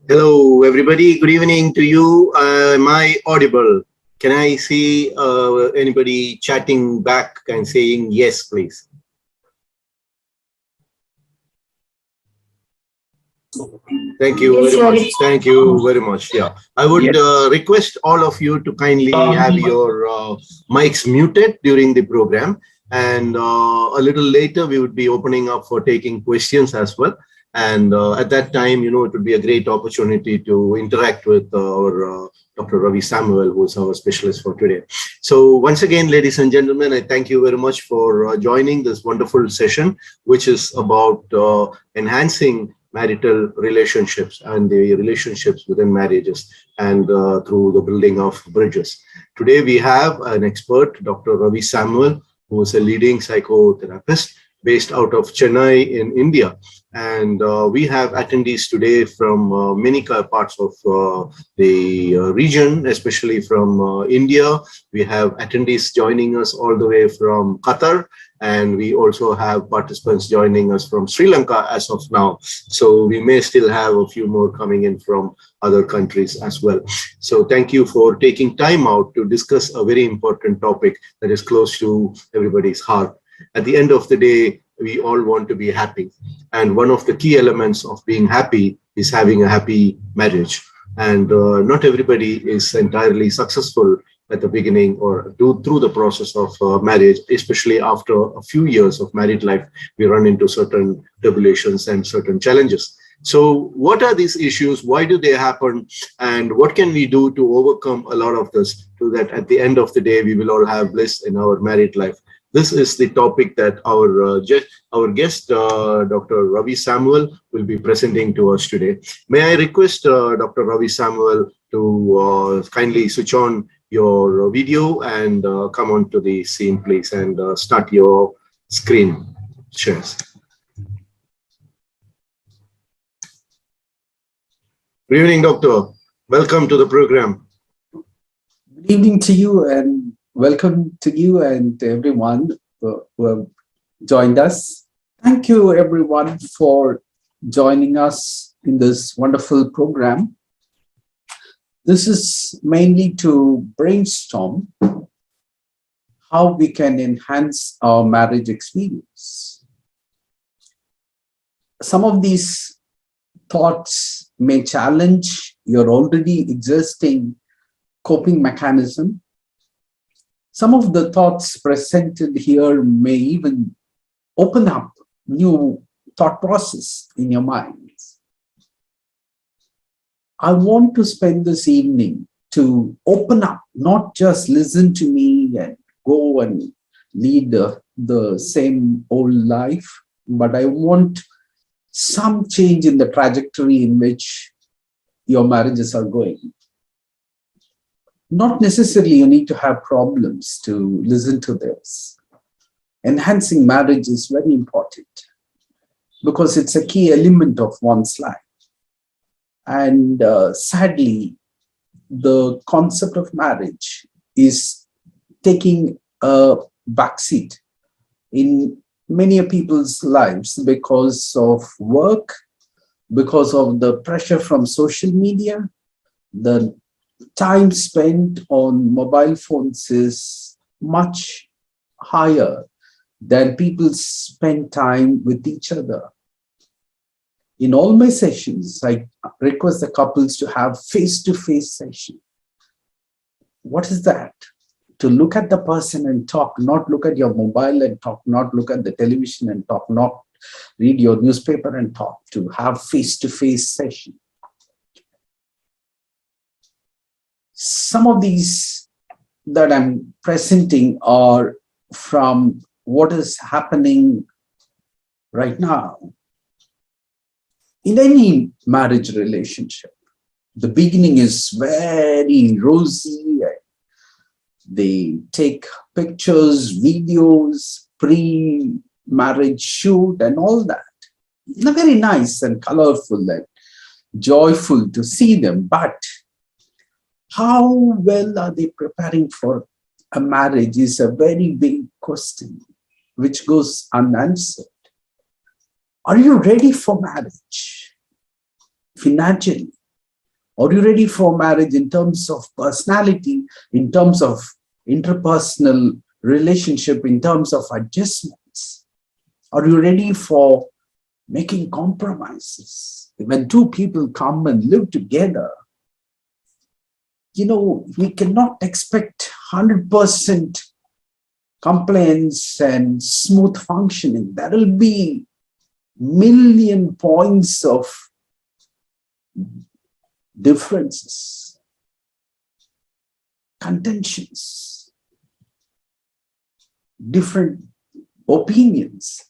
Hello, everybody. Good evening to you. Am I audible? Can I see anybody chatting back and saying yes, please? Thank you very much. Thank you very much. Yeah, I would request all of you to kindly have your mics muted during the program. And a little later, we would be opening up for taking questions as well. And at that time, it would be a great opportunity to interact with our Dr. Ravi Samuel, who is our specialist for today. So once again, ladies and gentlemen, I thank you very much for joining this wonderful session, which is about enhancing marital relationships and the relationships within marriages and through the building of bridges. Today, we have an expert, Dr. Ravi Samuel, who is a leading psychotherapist based out of Chennai in India. And we have attendees today from many parts of the region, especially from India. We have attendees joining us all the way from Qatar, and we also have participants joining us from Sri Lanka as of now. So we may still have a few more coming in from other countries as well. So thank you for taking time out to discuss a very important topic that is close to everybody's heart. At the end of the day, we all want to be happy. And one of the key elements of being happy is having a happy marriage. And not everybody is entirely successful at the beginning or through the process of marriage, especially after a few years of married life, we run into certain tribulations and certain challenges. So what are these issues? Why do they happen? And what can we do to overcome a lot of this so that at the end of the day, we will all have bliss in our married life? This is the topic that our guest, Dr. Ravi Samuel, will be presenting to us today. May I request Dr. Ravi Samuel to kindly switch on your video and come onto the scene, please, and start your screen shares. Good evening, Doctor. Welcome to the program. Good evening to you, and welcome to you and everyone who have joined us. Thank you, everyone, for joining us in this wonderful program. This is mainly to brainstorm how we can enhance our marriage experience. Some of these thoughts may challenge your already existing coping mechanism. Some of the thoughts presented here may even open up new thought process in your minds. I want to spend this evening to open up, not just listen to me and go and lead the same old life, but I want some change in the trajectory in which your marriages are going. Not necessarily you need to have problems to listen to this. Enhancing marriage is very important because it's a key element of one's life. And sadly, the concept of marriage is taking a backseat in many people's lives because of work, because of the pressure from social media. The time spent on mobile phones is much higher than people spend time with each other. In all my sessions, I request the couples to have face-to-face session. What is that? To look at the person and talk, not look at your mobile and talk, not look at the television and talk, not read your newspaper and talk, to have face-to-face session. Some of these that I'm presenting are from what is happening right now. In any marriage relationship, the beginning is very rosy. They take pictures, videos, pre-marriage shoot and all that. They're very nice and colorful and joyful to see them, but how well are they preparing for a marriage is a very big question, which goes unanswered. Are you ready for marriage? Financially, Are you ready for marriage in terms of personality, in terms of interpersonal relationship, in terms of adjustments? Are you ready for making compromises? When two people come and live together, we cannot expect 100% compliance and smooth functioning. There will be million points of differences, contentions, different opinions.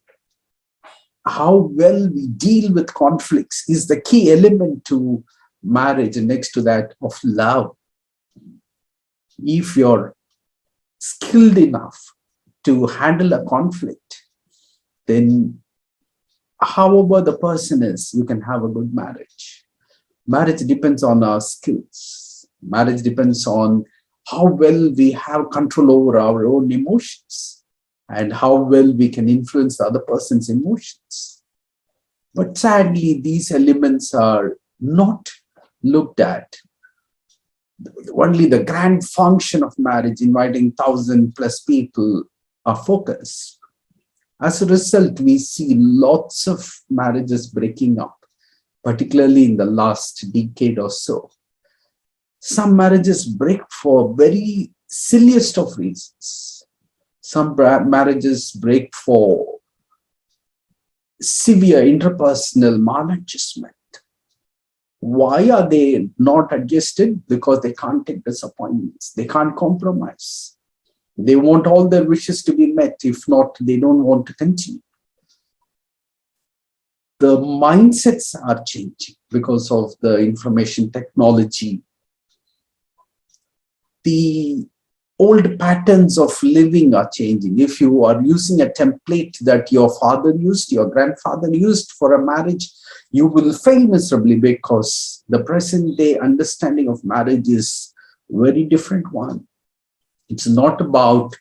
How well we deal with conflicts is the key element to marriage, and next to that of love. If you're skilled enough to handle a conflict, then however the person is, you can have a good marriage. Marriage depends on our skills. Marriage depends on how well we have control over our own emotions and how well we can influence the other person's emotions. But sadly, these elements are not looked at. Only the grand function of marriage, inviting 1,000+ people, are focused. As a result, we see lots of marriages breaking up, particularly in the last decade or so. Some marriages break for very silliest of reasons. Some marriages break for severe interpersonal maladjustment. Why are they not adjusted? Because they can't take disappointments. They can't compromise. They want all their wishes to be met. If not, they don't want to continue. The mindsets are changing because of the information technology. The old patterns of living are changing. If you are using a template that your father used, your grandfather used for a marriage, you will fail miserably, because the present day understanding of marriage is a very different one. It's not about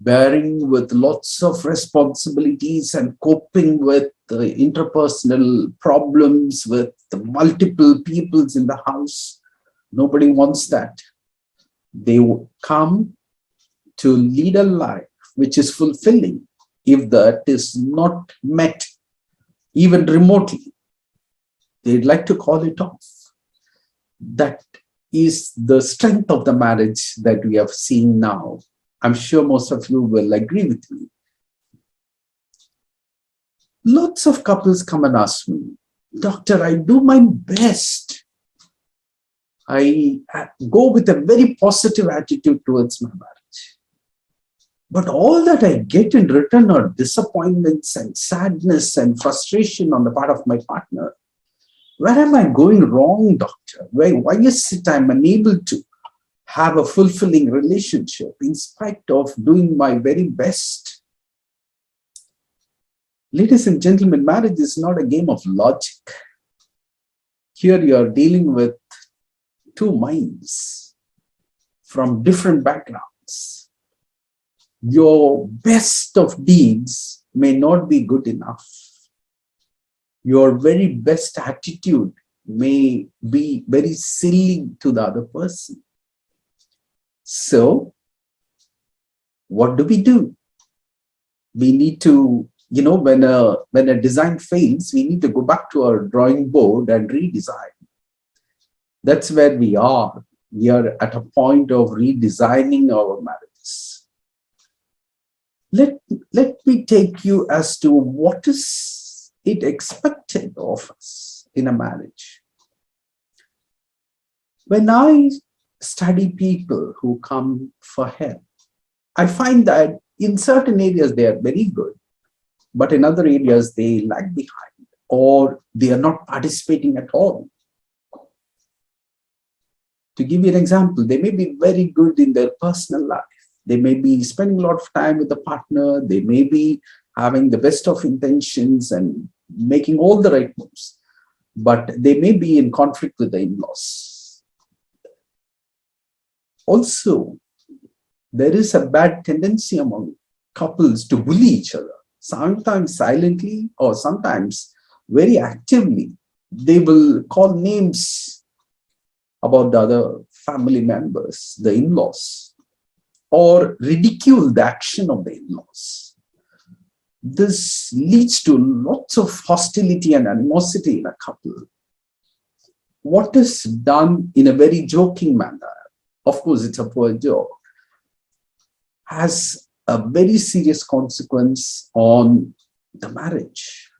bearing with lots of responsibilities and coping with the interpersonal problems with the multiple peoples in the house. Nobody wants that. They come to lead a life which is fulfilling. If that is not met, even remotely, they'd like to call it off. That is the strength of the marriage that we have seen now. I'm sure most of you will agree with me. Lots of couples come and ask me, "Doctor, I do my best. I go with a very positive attitude towards my marriage. But all that I get in return are disappointments and sadness and frustration on the part of my partner. Where am I going wrong, doctor? Why is it I'm unable to have a fulfilling relationship in spite of doing my very best?" Ladies and gentlemen, marriage is not a game of logic. Here you are dealing with two minds from different backgrounds. Your best of deeds may not be good enough. Your very best attitude may be very silly to the other person. So, what do? We need to, when a design fails, we need to go back to our drawing board and redesign. That's where we are. We are at a point of redesigning our marriages. Let me take you as to what is it expected of us in a marriage. When I study people who come for help, I find that in certain areas they are very good, but in other areas they lag behind, or they are not participating at all. To give you an example, they may be very good in their personal life. They may be spending a lot of time with the partner. They may be having the best of intentions and making all the right moves, but they may be in conflict with the in-laws. Also, there is a bad tendency among couples to bully each other, sometimes silently or sometimes very actively. They will call names about the other family members, the in-laws, or ridicule the action of the in-laws. This leads to lots of hostility and animosity in a couple. What is done in a very joking manner, of course it's a poor joke, has a very serious consequence on the marriage.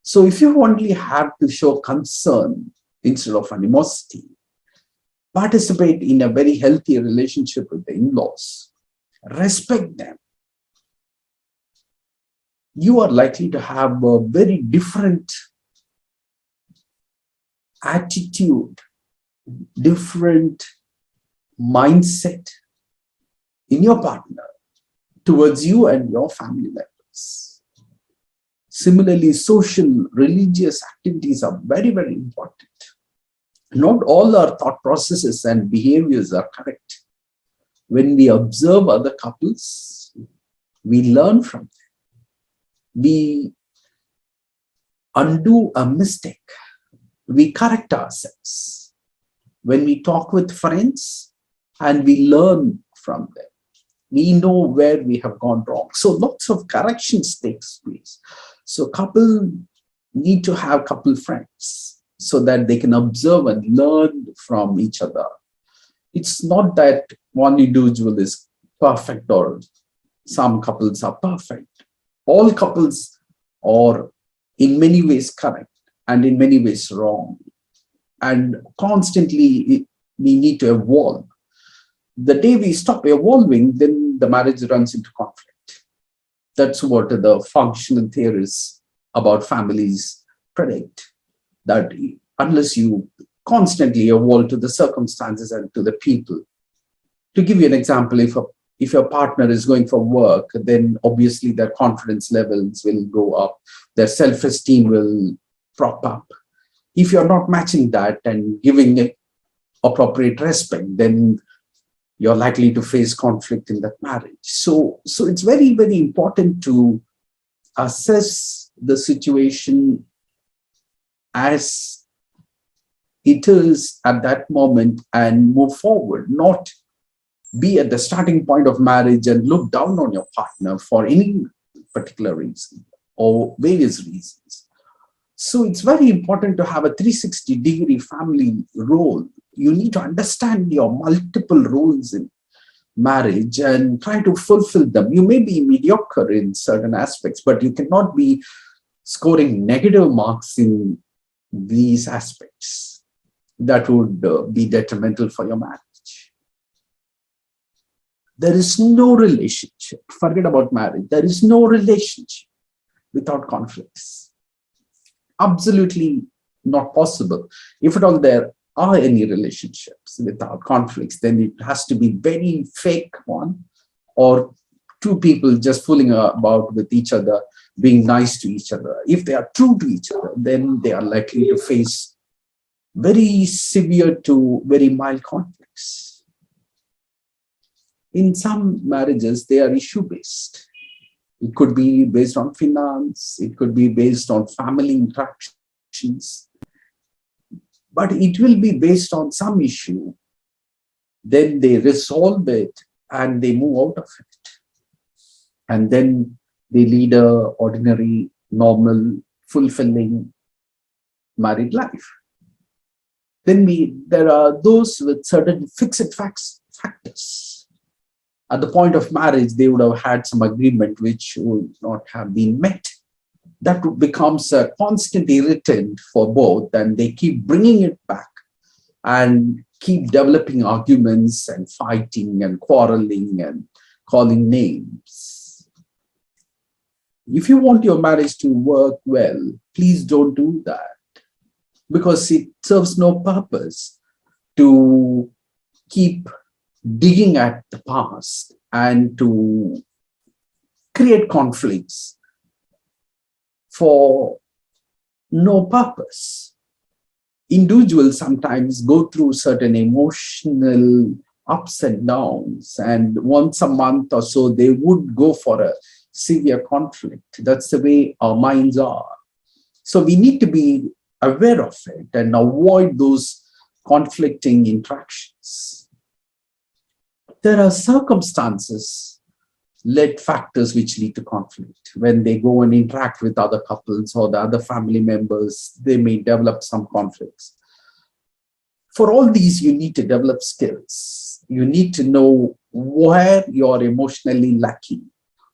So if you only have to show concern instead of animosity, participate in a very healthy relationship with the in-laws, respect them, you are likely to have a very different attitude, different mindset in your partner towards you and your family members. Similarly, social, religious activities are very, very important. Not all our thought processes and behaviors are correct. When we observe other couples, we learn from them. We undo a mistake. We correct ourselves. When we talk with friends and we learn from them, we know where we have gone wrong. So lots of corrections takes place. So couple need to have couple friends so that they can observe and learn from each other. It's not that one individual is perfect or some couples are perfect. All couples are in many ways correct and in many ways wrong. And constantly we need to evolve. The day we stop evolving, then the marriage runs into conflict. That's what the functional theorists about families predict, that unless you constantly evolve to the circumstances and to the people. To give you an example, if your partner is going for work, then obviously their confidence levels will go up, their self-esteem will prop up. If you're not matching that and giving it appropriate respect, then you're likely to face conflict in that marriage. So it's very, very important to assess the situation as it is at that moment and move forward, not be at the starting point of marriage and look down on your partner for any particular reason or various reasons. So it's very important to have a 360-degree family role. You need to understand your multiple roles in marriage and try to fulfill them. You may be mediocre in certain aspects, but you cannot be scoring negative marks in these aspects. That would be detrimental for your marriage. There is no relationship, forget about marriage, there is no relationship without conflicts. Absolutely not possible. If at all there are any relationships without conflicts, then it has to be very fake one, or two people just fooling about with each other, being nice to each other. If they are true to each other, then they are likely to face very severe to very mild conflicts. In some marriages, they are issue-based. It could be based on finance, it could be based on family interactions, but it will be based on some issue. Then they resolve it and they move out of it. And then they lead a ordinary, normal, fulfilling married life. Then there are those with certain fixed factors. At the point of marriage, they would have had some agreement which would not have been met. That becomes a constant irritant for both, and they keep bringing it back and keep developing arguments and fighting and quarreling and calling names. If you want your marriage to work well, please don't do that, because it serves no purpose to keep digging at the past and to create conflicts for no purpose. Individuals sometimes go through certain emotional ups and downs, and once a month or so they would go for a severe conflict. That's the way our minds are. So we need to be aware of it and avoid those conflicting interactions. There are circumstances led factors which lead to conflict. When they go and interact with other couples or the other family members, they may develop some conflicts. For all these, you need to develop skills. You need to know where you're emotionally lacking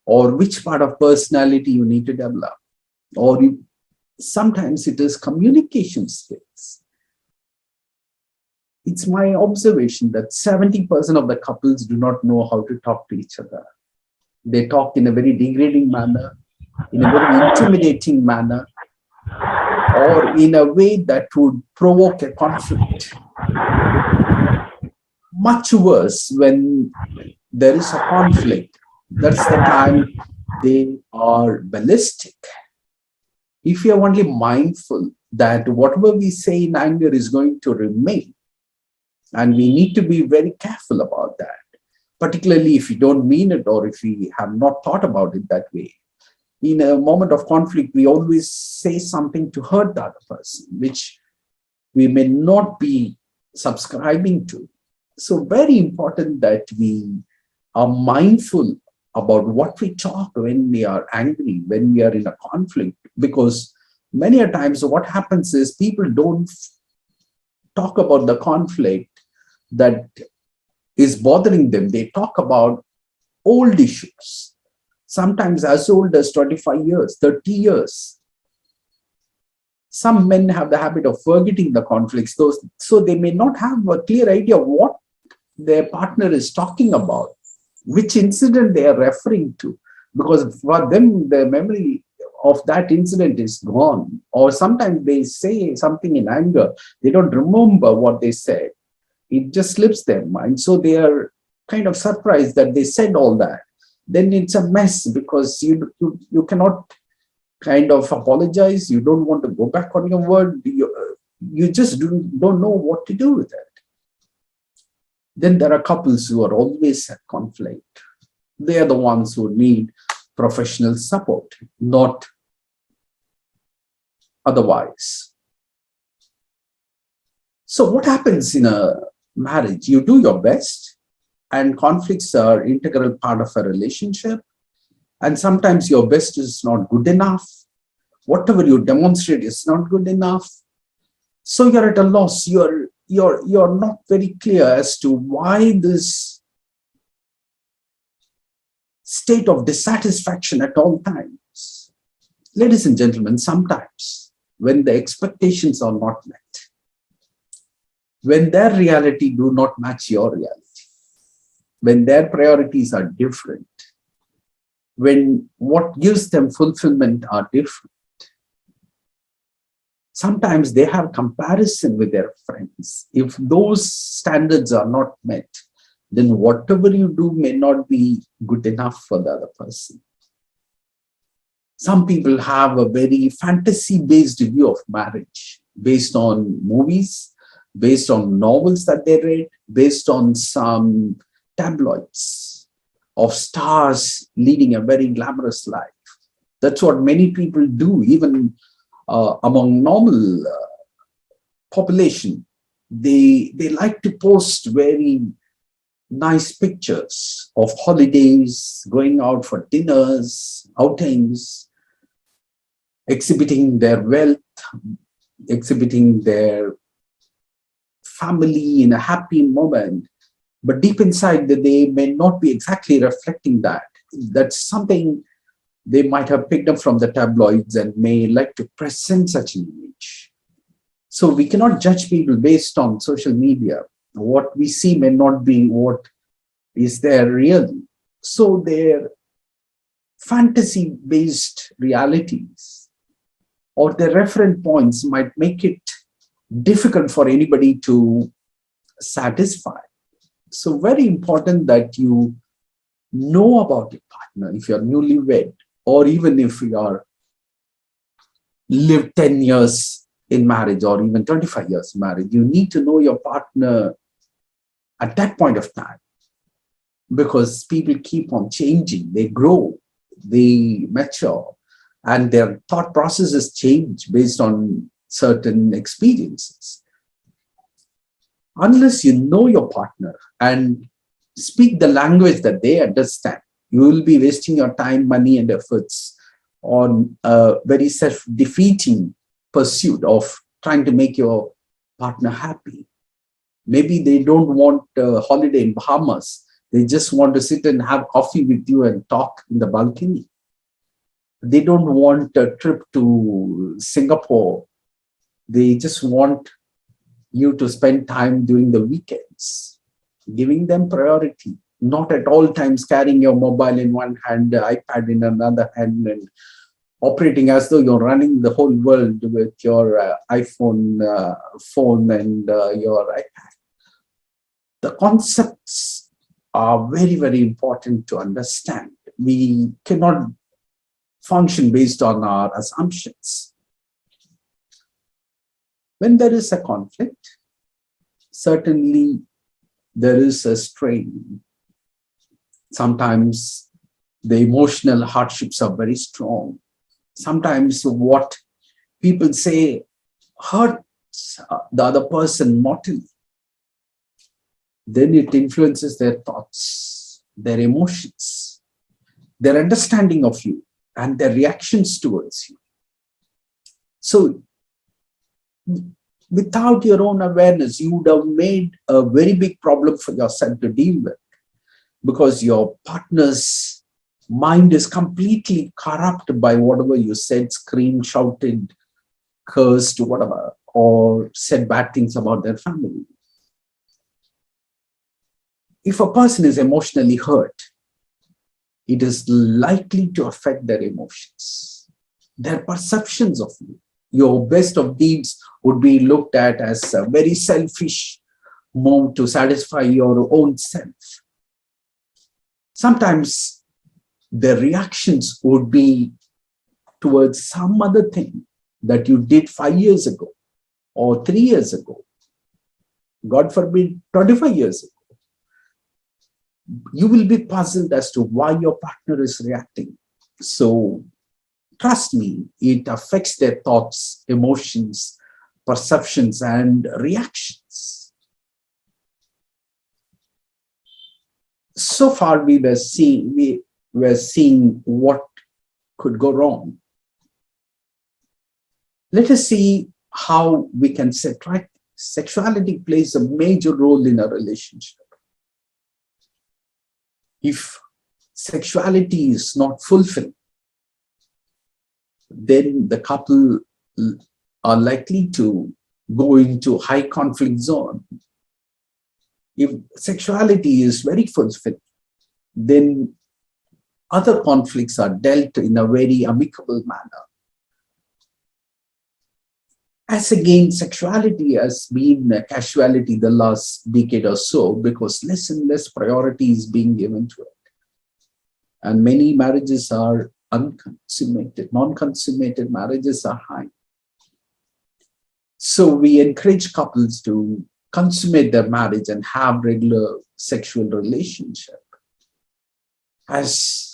or which part of personality you need to develop. Or sometimes it is communication skills. It's my observation that 70% of the couples do not know how to talk to each other. They talk in a very degrading manner, in a very intimidating manner, or in a way that would provoke a conflict. Much worse when there is a conflict. That's the time they are ballistic. If you are only mindful that whatever we say in anger is going to remain, and we need to be very careful about that, particularly if we don't mean it or if we have not thought about it that way. In a moment of conflict, we always say something to hurt the other person, which we may not be subscribing to. So very important that we are mindful about what we talk when we are angry, when we are in a conflict, because many a times what happens is people don't talk about the conflict that is bothering them. They talk about old issues, sometimes as old as 25 years, 30 years. Some men have the habit of forgetting the conflicts, so they may not have a clear idea of what their partner is talking about, which incident they are referring to, because for them, the memory of that incident is gone. Or sometimes they say something in anger, they don't remember what they said. It just slips their mind. So they are kind of surprised that they said all that. Then it's a mess because you cannot kind of apologize. You don't want to go back on your word. You just don't know what to do with it. Then there are couples who are always at conflict. They are the ones who need professional support, not otherwise. So what happens in a marriage? You do your best, and conflicts are an integral part of a relationship. And sometimes your best is not good enough. Whatever you demonstrate is not good enough. So you're at a loss. You're not very clear as to why this state of dissatisfaction at all times. Ladies and gentlemen, sometimes when the expectations are not met, when their reality do not match your reality, when their priorities are different, when what gives them fulfillment are different, sometimes they have comparison with their friends. If those standards are not met, then whatever you do may not be good enough for the other person. Some people have a very fantasy-based view of marriage, based on movies, based on novels that they read, based on some tabloids of stars leading a very glamorous life. That's what many people do, even among normal population. They like to post very nice pictures of holidays, going out for dinners, outings, exhibiting their wealth, exhibiting their family in a happy moment. But deep inside, they may not be exactly reflecting that. That's something they might have picked up from the tabloids and may like to present such an image. So we cannot judge people based on social media. What we see may not be what is there really. So their fantasy-based realities or their reference points might make it difficult for anybody to satisfy. So very important that you know about your partner if you're newlywed, or even if you are lived 10 years in marriage or even 25 years in marriage. You need to know your partner at that point of time, because people keep on changing. They grow, they mature, and their thought processes change based on certain experiences. Unless you know your partner and speak the language that they understand, you will be wasting your time, money, and efforts on a very self-defeating pursuit of trying to make your partner happy. Maybe they don't want a holiday in Bahamas. They just want to sit and have coffee with you and talk in the balcony. They don't want a trip to Singapore. They just want you to spend time during the weekends, giving them priority, not at all times carrying your mobile in one hand, the iPad in another hand, and operating as though you're running the whole world with your iPhone phone and your iPad. The concepts are very, very important to understand. We cannot function based on our assumptions. When there is a conflict, certainly there is a strain. Sometimes the emotional hardships are very strong. Sometimes what people say hurts the other person mortally. Then it influences their thoughts, their emotions, their understanding of you, and their reactions towards you. So, without your own awareness, you would have made a very big problem for yourself to deal with, because your partner's mind is completely corrupted by whatever you said, screamed, shouted, cursed, whatever, or said bad things about their family. If a person is emotionally hurt, it is likely to affect their emotions, their perceptions of you. Your best of deeds would be looked at as a very selfish move to satisfy your own self. Sometimes the reactions would be towards some other thing that you did 5 years ago or 3 years ago, God forbid, 25 years ago. You will be puzzled as to why your partner is reacting. So trust me, it affects their thoughts, emotions, perceptions, and reactions. So far, we were seeing what could go wrong. Let us see how we can set right. Sexuality plays a major role in a relationship. If sexuality is not fulfilled, then the couple are likely to go into high conflict zone. If sexuality is very fulfilled, then other conflicts are dealt in a very amicable manner. As again, sexuality has been a casualty the last decade or so, because less and less priority is being given to it. And many marriages are unconsummated. Non-consummated marriages are high. So we encourage couples to consummate their marriage and have regular sexual relationship, as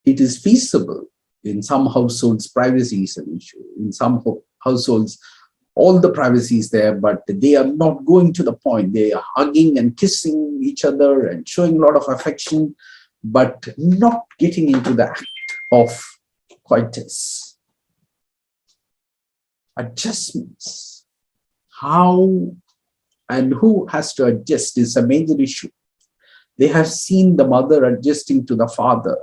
it is feasible. In some households, privacy is an issue. In some households, all the privacy is there, but they are not going to the point. They are hugging and kissing each other and showing a lot of affection, but not getting into the act of coitus. Adjustments. How and who has to adjust is a major issue. They have seen the mother adjusting to the father.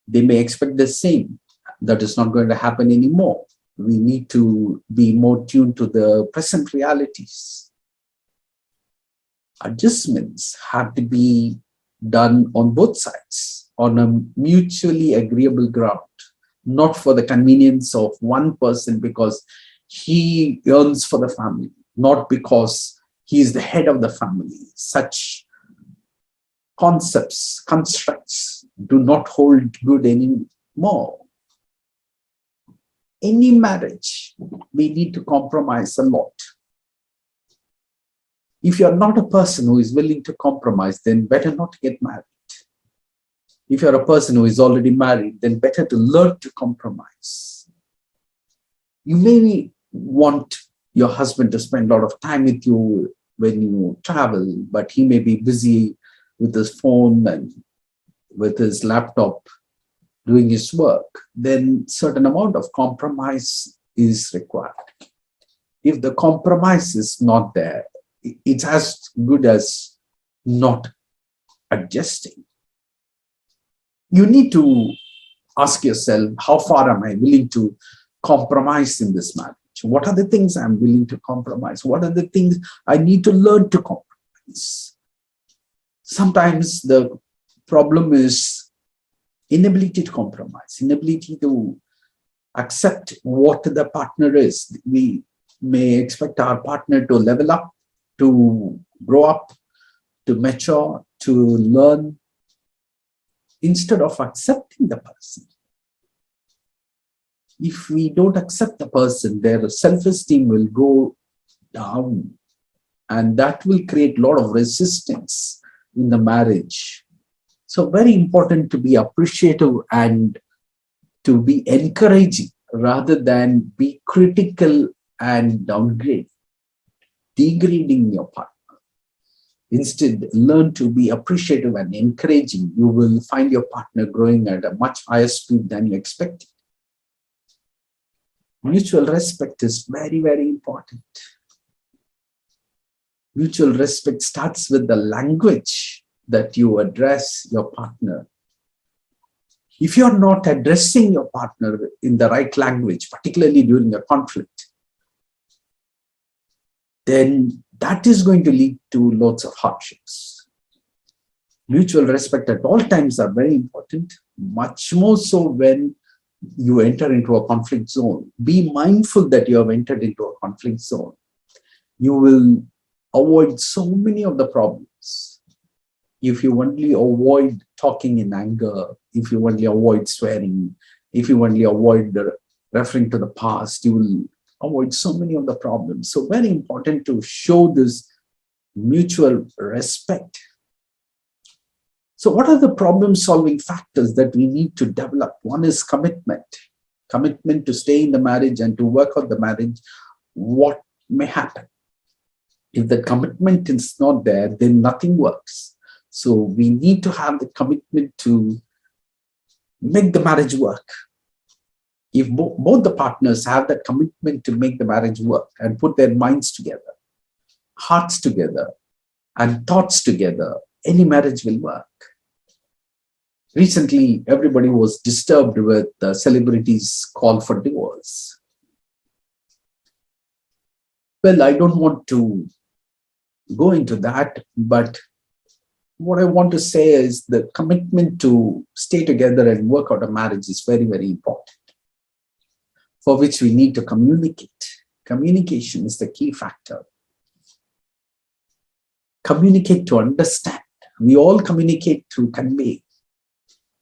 They may expect the same. That is not going to happen anymore. We need to be more tuned to the present realities. Adjustments have to be done on both sides, on a mutually agreeable ground, not for the convenience of one person because he yearns for the family, not because he is the head of the family. Such concepts, constructs do not hold good anymore. Any marriage, we need to compromise a lot. If you're not a person who is willing to compromise, then better not get married. If you're a person who is already married, then better to learn to compromise. You may want your husband to spend a lot of time with you when you travel, but he may be busy with his phone and with his laptop doing his work, then certain amount of compromise is required. If the compromise is not there, it's as good as not adjusting. You need to ask yourself, how far am I willing to compromise in this marriage? What are the things I'm willing to compromise? What are the things I need to learn to compromise? Sometimes the problem is inability to compromise, inability to accept what the partner is. We may expect our partner to level up, to grow up, to mature, to learn, instead of accepting the person. If we don't accept the person, their self-esteem will go down, and that will create a lot of resistance in the marriage. So very important to be appreciative and to be encouraging rather than be critical and degrading your partner. Instead, learn to be appreciative and encouraging. You will find your partner growing at a much higher speed than you expected. Mutual respect is very, very important. Mutual respect starts with the language that you address your partner. If you're not addressing your partner in the right language, particularly during a conflict, then that is going to lead to lots of hardships. Mutual respect at all times are very important, much more so when you enter into a conflict zone. Be mindful that you have entered into a conflict zone. You will avoid so many of the problems. If you only avoid talking in anger, if you only avoid swearing, if you only avoid referring to the past, you will avoid so many of the problems. So very important to show this mutual respect. So what are the problem-solving factors that we need to develop? One is commitment. Commitment to stay in the marriage and to work out the marriage. What may happen? If the commitment is not there, then nothing works. So we need to have the commitment to make the marriage work. If both the partners have that commitment to make the marriage work and put their minds together, hearts together, and thoughts together, any marriage will work. Recently, everybody was disturbed with the celebrities' call for divorce. Well, I don't want to go into that, but what I want to say is the commitment to stay together and work out a marriage is very, very important, for which we need to communicate. Communication is the key factor. Communicate to understand. We all communicate through convey.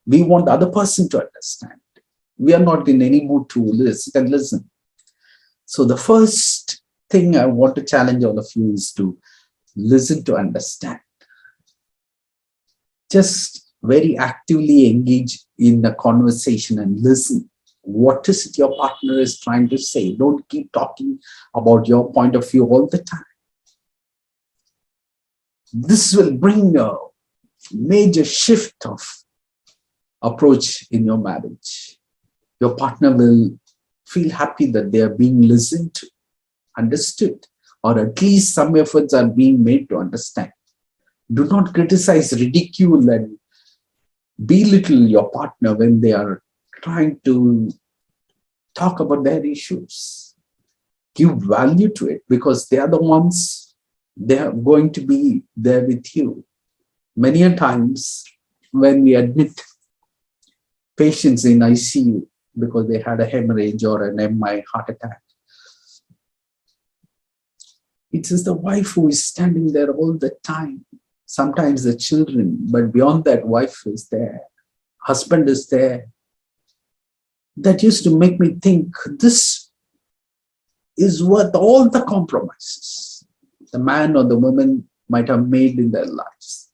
We want the other person to understand. We are not in any mood to listen and listen. So the first thing I want to challenge all of you is to listen to understand. Just very actively engage in a conversation and listen. What is it your partner is trying to say? Don't keep talking about your point of view all the time. This will bring a major shift of approach in your marriage. Your partner will feel happy that they are being listened to, understood, or at least some efforts are being made to understand. Do not criticize, ridicule, and belittle your partner when they are trying to talk about their issues. Give value to it, because they are the ones, they are going to be there with you. Many a times when we admit patients in ICU because they had a hemorrhage or an MI, heart attack, it is the wife who is standing there all the time. Sometimes the children, but beyond that, wife is there, husband is there. That used to make me think this is worth all the compromises the man or the woman might have made in their lives.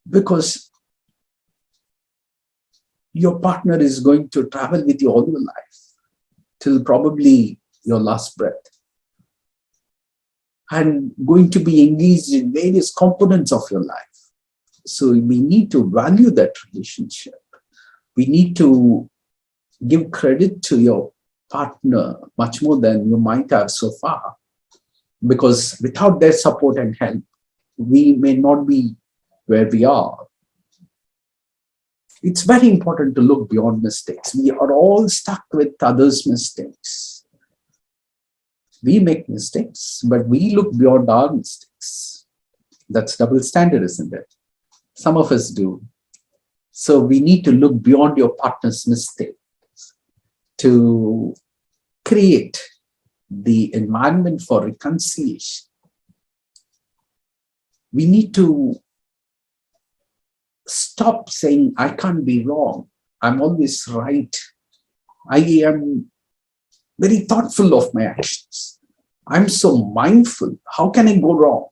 Because your partner is going to travel with you all your life till probably your last breath, and going to be engaged in various components of your life. So we need to value that relationship. We need to give credit to your partner much more than you might have so far, because without their support and help, we may not be where we are. It's very important to look beyond mistakes. We are all stuck with others' mistakes. We make mistakes, but we look beyond our mistakes. That's double standard, isn't it? Some of us do. So we need to look beyond your partner's mistakes to create the environment for reconciliation. We need to stop saying, I can't be wrong. I'm always right. I am very thoughtful of my actions. I'm so mindful. How can I go wrong?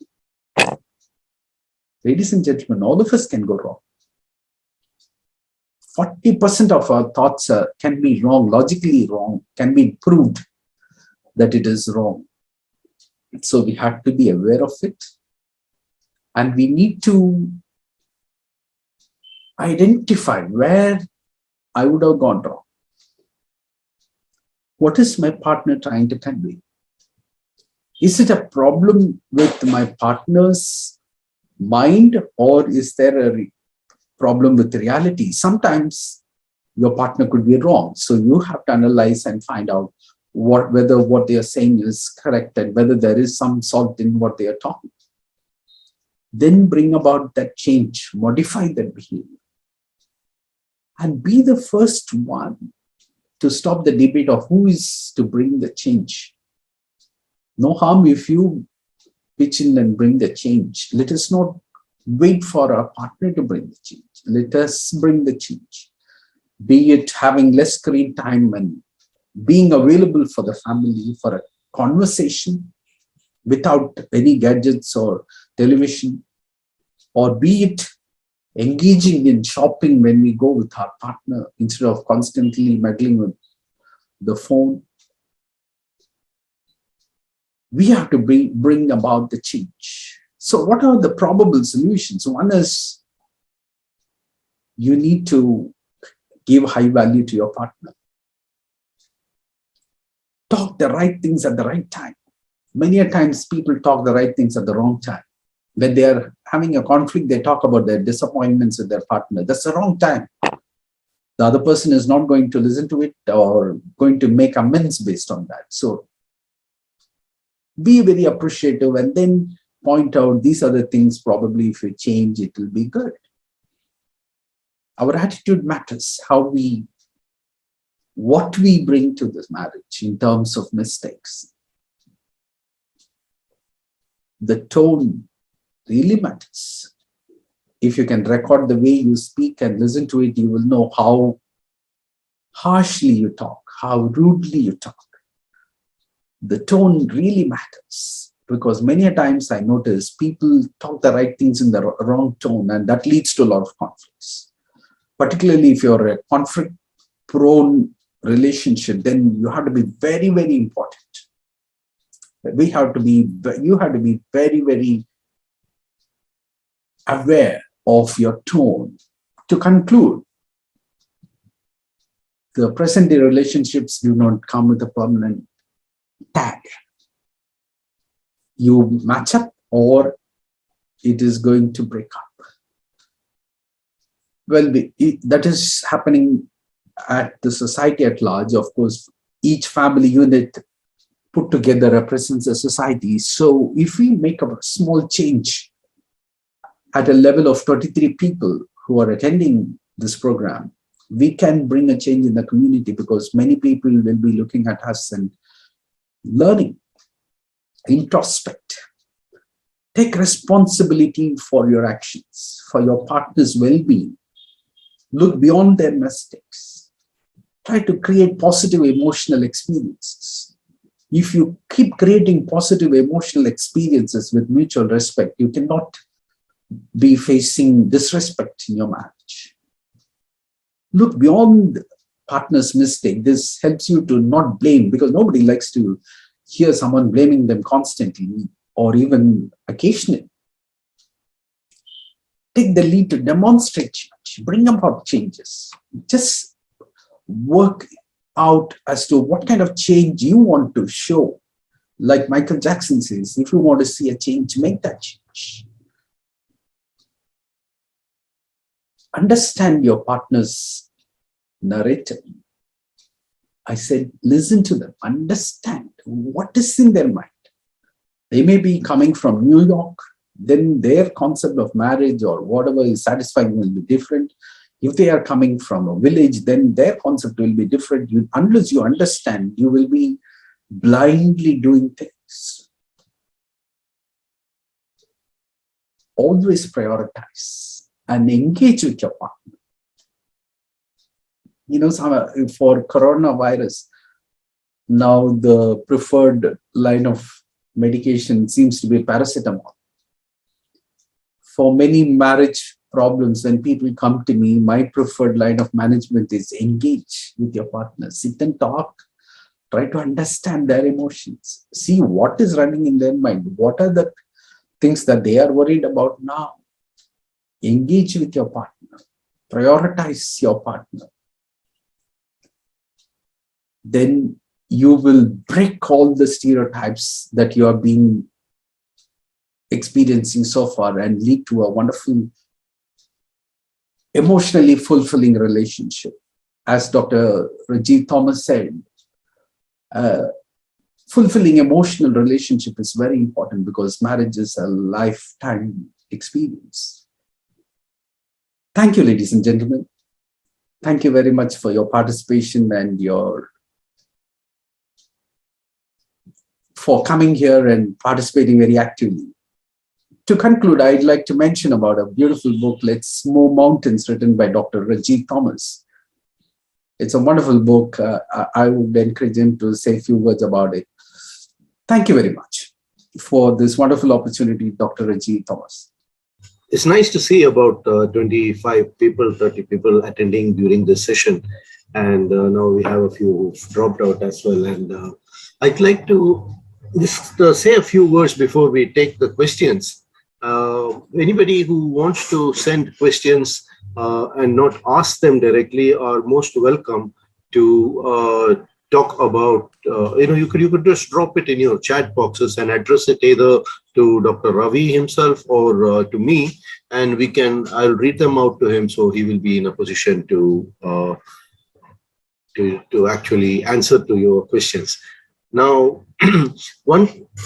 Ladies and gentlemen, all of us can go wrong. 40% of our thoughts can be wrong, logically wrong, can be proved that it is wrong. So we have to be aware of it. And we need to identify where I would have gone wrong. What is my partner trying to convey? Is it a problem with my partner's mind, or is there a problem with reality? Sometimes your partner could be wrong. So you have to analyze and find out whether what they are saying is correct and whether there is some salt in what they are talking. Then bring about that change, modify that behavior. And be the first one to stop the debate of who is to bring the change. No harm if you pitch in and bring the change. Let us not wait for our partner to bring the change. Let us bring the change. Be it having less screen time and being available for the family for a conversation without any gadgets or television, or be it engaging in shopping when we go with our partner instead of constantly meddling with the phone. We have to bring about the change. So what are the probable solutions? One is you need to give high value to your partner. Talk the right things at the right time. Many a times people talk the right things at the wrong time. When they are having a conflict, they talk about their disappointments with their partner. That's the wrong time. The other person is not going to listen to it or going to make amends based on that. So be very appreciative and then point out these are the things probably if we change, it will be good. Our attitude matters, what we bring to this marriage in terms of mistakes. The tone really matters. If you can record the way you speak and listen to it, you will know how harshly you talk, how rudely you talk. The tone really matters, because many a times I notice people talk the right things in the wrong tone, and that leads to a lot of conflicts. Particularly if you're a conflict-prone relationship, then you have to be very, very important. You have to be very, very aware of your tone. To conclude, the present-day relationships do not come with a permanent tag. You match up or it is going to break up. Well, that is happening at the society at large. Of course, each family unit put together represents a society. So if we make a small change at a level of 23 people who are attending this program, we can bring a change in the community, because many people will be looking at us and learning. Introspect. Take responsibility for your actions, for your partner's well-being. Look beyond their mistakes. Try to create positive emotional experiences. If you keep creating positive emotional experiences with mutual respect, you cannot be facing disrespect in your marriage. Look beyond partner's mistake. This helps you to not blame, because nobody likes to hear someone blaming them constantly or even occasionally. Take the lead to demonstrate change, bring about changes. Just work out as to what kind of change you want to show. Like Michael Jackson says, if you want to see a change, make that change. Understand your partner's narrative. I said, listen to them, understand what is in their mind. They may be coming from New York, then their concept of marriage or whatever is satisfying will be different. If they are coming from a village, then their concept will be different. Unless you understand, you will be blindly doing things. Always prioritize and engage with your partner. You know, for coronavirus, now the preferred line of medication seems to be paracetamol. For many marriage problems, when people come to me, my preferred line of management is engage with your partner. Sit and talk. Try to understand their emotions. See what is running in their mind. What are the things that they are worried about now? Engage with your partner. Prioritize your partner. Then you will break all the stereotypes that you have been experiencing so far and lead to a wonderful, emotionally fulfilling relationship. As Dr. Rajeev Thomas said, fulfilling emotional relationship is very important because marriage is a lifetime experience. Thank you, ladies and gentlemen. Thank you very much for your participation and for coming here and participating very actively. To conclude, I'd like to mention about a beautiful book, Let's Move Mountains, written by Dr. Rajeev Thomas. It's a wonderful book. I would encourage him to say a few words about it. Thank you very much for this wonderful opportunity, Dr. Rajeev Thomas. It's nice to see about 25 people, 30 people attending during this session. And now we have a few who've dropped out as well. And I'd like to just say a few words before we take the questions. Anybody who wants to send questions and not ask them directly are most welcome to talk about, you could just drop it in your chat boxes and address it either to Dr. Ravi himself or to me, and I'll read them out to him so he will be in a position to actually answer to your questions. Now, a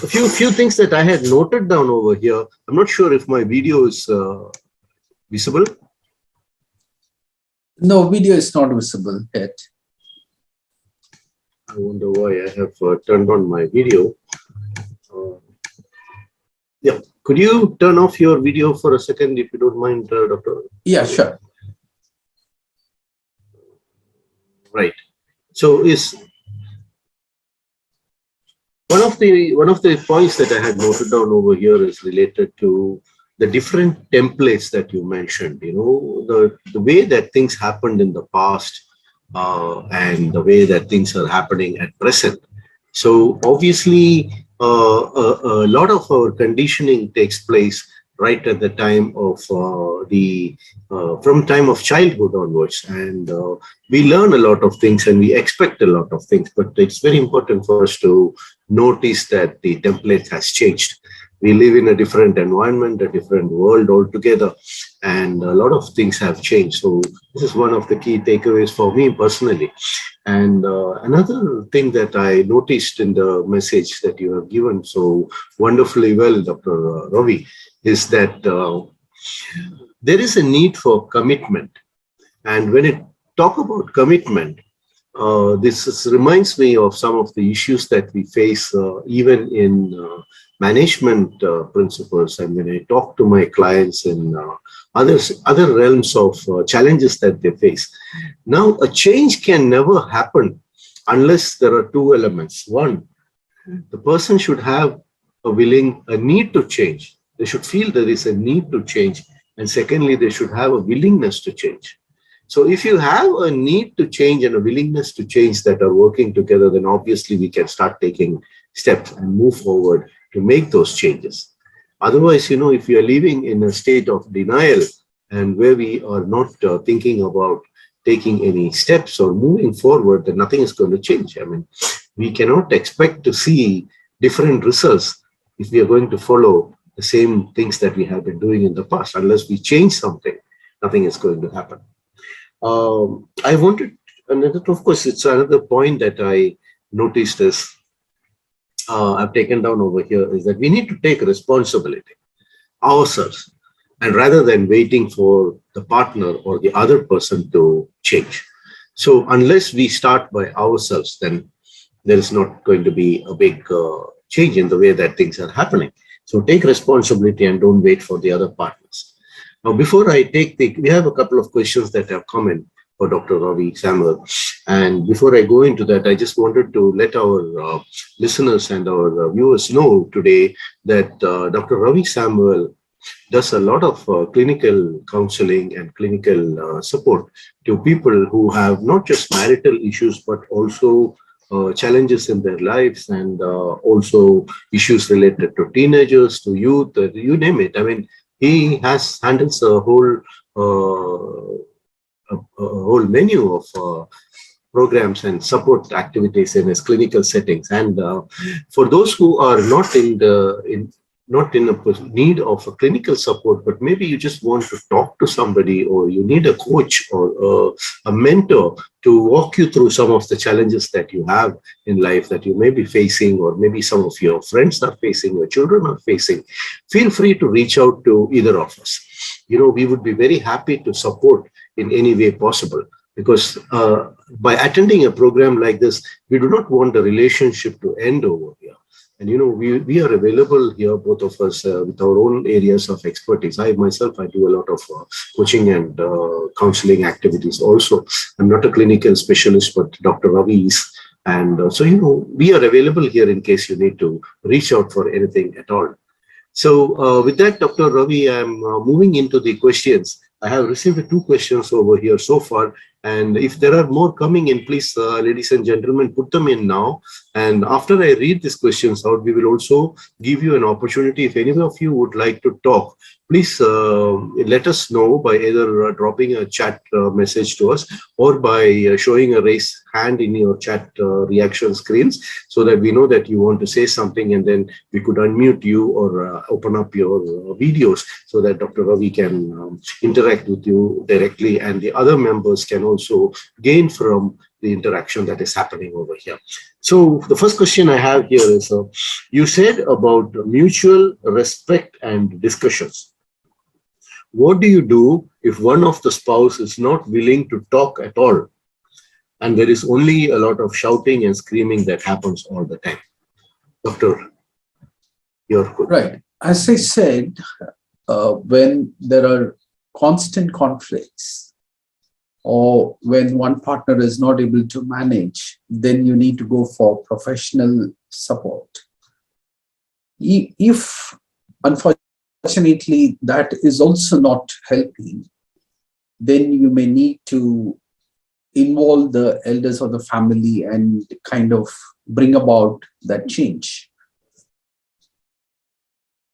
few things that I had noted down over here. I'm not sure if my video is visible. No, video is not visible yet. I wonder why I have turned on my video. Yeah, could you turn off your video for a second, if you don't mind, Doctor? Yeah, sure. Right. So one of the points that I had noted down over here is related to the different templates that you mentioned. The way that things happened in the past and the way that things are happening at present. So obviously, a lot of our conditioning takes place right at the time of from time of childhood onwards, and we learn a lot of things and we expect a lot of things, but it's very important for us to notice that the template has changed. We live in a different environment, a different world altogether, and a lot of things have changed. So this is one of the key takeaways for me personally. And another thing that I noticed in the message that you have given so wonderfully well, Dr. Ravi, is that there is a need for commitment. And when I talk about commitment, this reminds me of some of the issues that we face even in management principles, and when I talk to my clients in other realms of challenges that they face. Now, a change can never happen unless there are two elements. One, the person should have a need to change. They should feel there is a need to change. And secondly, they should have a willingness to change. So if you have a need to change and a willingness to change that are working together, then obviously we can start taking steps and move forward to make those changes. Otherwise, if you are living in a state of denial and where we are not thinking about taking any steps or moving forward, then nothing is going to change. I mean, we cannot expect to see different results if we are going to follow the same things that we have been doing in the past. Unless we change something, nothing is going to happen. I wanted another, of course, it's another point that I noticed is I've taken down over here is that we need to take responsibility ourselves, and rather than waiting for the partner or the other person to change. So unless we start by ourselves, then there is not going to be a big change in the way that things are happening. So take responsibility and don't wait for the other partners. Now, before I we have a couple of questions that have come in for Dr. Ravi Samuel. And before I go into that, I just wanted to let our listeners and our viewers know today that Dr. Ravi Samuel does a lot of clinical counseling and clinical support to people who have not just marital issues, but also challenges in their lives and also issues related to teenagers, to youth, you name it. I mean, he handles a whole menu of programs and support activities in his clinical settings. And for those who are not in a need of a clinical support, but maybe you just want to talk to somebody, or you need a coach or a mentor to walk you through some of the challenges that you have in life that you may be facing, or maybe some of your friends are facing, your children are facing, feel free to reach out to either of us. We would be very happy to support in any way possible, because by attending a program like this, we do not want the relationship to end over here. And, we are available here, both of us, with our own areas of expertise. I myself, I do a lot of coaching and counseling activities also. I'm not a clinical specialist, but Dr. Ravi is. And so, we are available here in case you need to reach out for anything at all. So with that, Dr. Ravi, I'm moving into the questions. I have received 2 questions over here so far. And if there are more coming in, please, ladies and gentlemen, put them in now. And after I read these questions out, we will also give you an opportunity. If any of you would like to talk, please let us know by either dropping a chat message to us, or by showing a raised hand in your chat reaction screens, so that we know that you want to say something, and then we could unmute you or open up your videos so that Dr. Ravi can interact with you directly, and the other members can also gain from the interaction that is happening over here. So the first question I have here is, you said about mutual respect and discussions. What do you do if one of the spouse is not willing to talk at all, and there is only a lot of shouting and screaming that happens all the time? Doctor, you're good. Right. As I said, when there are constant conflicts, or when one partner is not able to manage, then you need to go for professional support. If, unfortunately, that is also not helping, then you may need to involve the elders of the family and kind of bring about that change.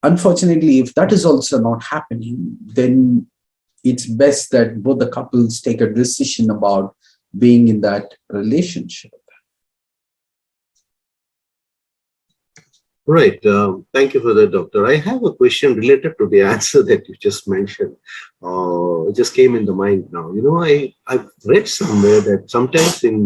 Unfortunately, if that is also not happening, then it's best that both the couples take a decision about being in that relationship. Right. Thank you for that, Doctor. I have a question related to the answer that you just mentioned. It just came in the mind now. I've read somewhere that sometimes in